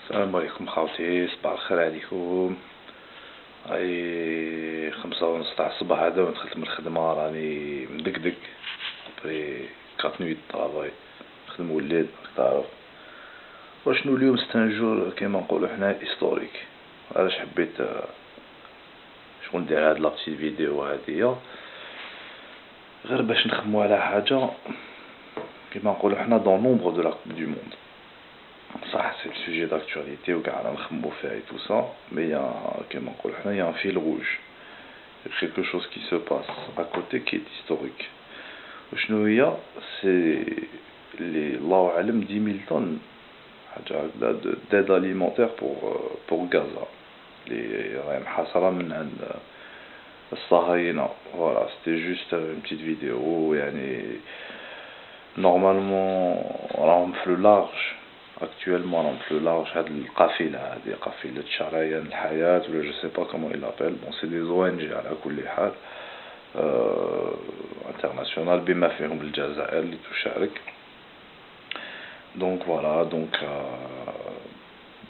السلام عليكم خاوتي، صباح الخير عليكم. هاي 5:30 تاع الصباح هذا ودخلت من الخدمة، راني مدقدق ابري 4 نويت طرافاي، نخدم وليد راك تعرف. وشنو اليوم ستانجور كيما نقولو حنا هيستوريك. علاش حبيت شغل ندير هاد لابتي فيديو هاديا، غير باش نخدمو على حاجة كيما نقولو حنا دون لومبر دو لا كوب دو موند. صح سي سوجي داكتواليتي وكاع رانا نخممو فيها اي تو سا، مي كيما نقولو حنا يا ان فيل روج، quelque chose qui se passe à côté qui est historique. وشنو هي سي لي الله أعلم 10 000 طن حاجة هكدا d'aide alimentaire pour Gaza لي راهي محاصرة من عند الصهاينة. فوالا سيتي جوست اون بتيت فيديو، يعني نورمالمون راهم في لو لارج actuellement راهم في لو لارج. هاد القافلة هادي قافلة شريان الحياة ولا جو سي با كومون il l'appelle، بون سي دي ONG على كل حال انترناسيونال بما فيهم الجزائر اللي تشارك. دونك فوالا دونك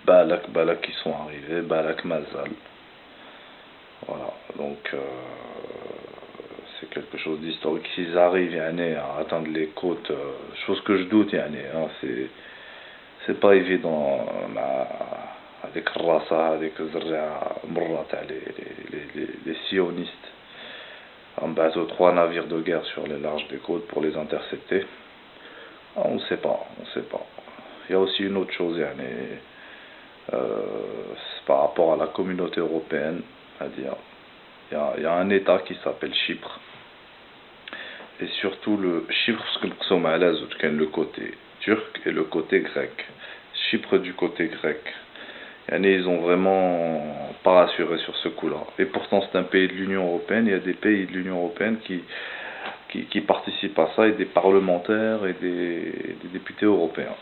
بالك كي سون arrivés، بالك مازال. Voilà, donc c'est quelque chose d'historique. S'ils arrivent يعني à atteindre les côtes, chose que je doute يعني c'est pas évident مع هذيك الراسة هذيك الزريعة مرة تاع les sionistes. On bateau 3 navires de guerre sur les larges des côtes pour les intercepter. On ne sait pas. Il y a aussi une autre chose يعني par rapport à la communauté européenne. C'est-à-dire, il y a un État qui s'appelle Chypre, et surtout le Chypre, parce que nous sommes à l'aise, le côté turc et le côté grec. Chypre du côté grec, et ils ont vraiment pas rassuré sur ce coup-là. Et pourtant c'est un pays de l'Union Européenne. Il y a des pays de l'Union Européenne qui participent à ça, et des parlementaires et des députés européens.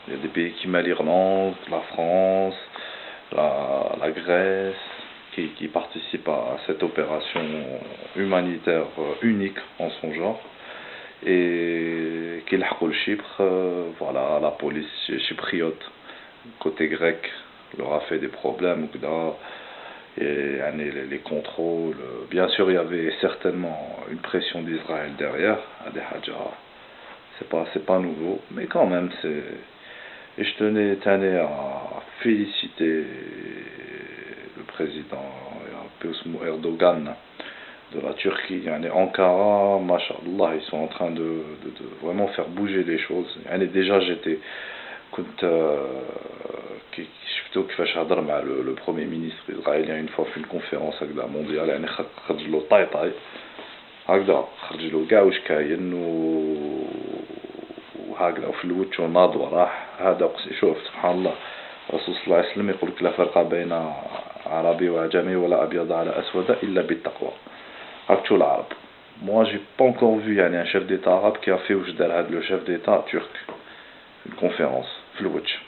Il y a des pays qui mêlent l'Irlande, la France, la Grèce, qui participent à cette opération humanitaire unique en son genre, et qui le Chypre. Voilà, la police chypriote côté grec leur a fait des problèmes, et les contrôles. Bien sûr il y avait certainement une pression d'Israël derrière, c'est pas nouveau, mais quand même c'est. Et je tenais à féliciter le président Erdogan de la Turquie. Ankara, Masha'Allah, ils sont en train de vraiment faire bouger les choses. Déjà j'étais le premier ministre israélien une fois fait une conférence mondiale, خرج له طايطاي هكذا، خرج له كاع واش كاين وهكذا، وفي الوجه وناض وراح. هذا شوف سبحان الله، الرسول صلى الله عليه وسلم يقول لك لا فرق بين عربي وعجمي ولا أبيض على أسود إلا بالتقوى. راك العرب. Moi j'ai pas encore vu un chef d'état arabe qui a fait واش دار le chef d'état turc, une conférence في الوجه.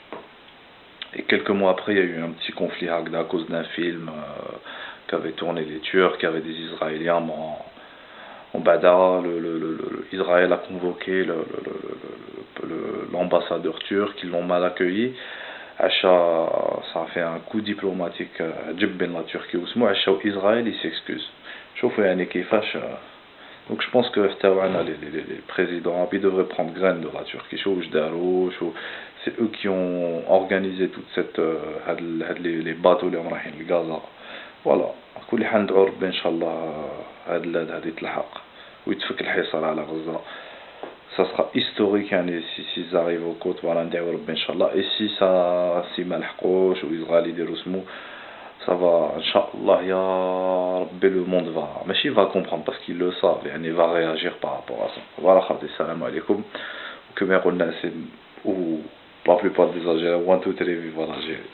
Et quelques mois après il y a eu un petit conflit à cause d'un film qu'avaient tourné les Turcs, qui avait des Israéliens. En Bada, Israël a convoqué l'ambassadeur turc, ils l'ont mal accueilli. Ça a fait un coup diplomatique جبن la Turquie وسمو عشا Israël il s'excuse. شوفوا يعني كيفاش. Donc je pense que les présidents ils devraient prendre graine de la Turquie. C'est eux qui ont organisé toute cette les bateaux اللي رايحين لغازا. Voilà, كل حال ندعو ربي ان شاء الله هاد البلاد هادي تلحق ويتفك الحصار على غزة. Ça sera historique s'ils arrivent aux côtes. Voilà, ندعو ربي ان شاء الله. Et si ما لحقوش وإسرائيل يديروا سمو، ça va ان شاء الله يا ربي. Le monde va comprendre parce qu'ils le savent، il va réagir par rapport à ça. Voilà خاوتي، السلام عليكم. وكما يقول الناس، ou la plupart des Algériens want to live en Algérie.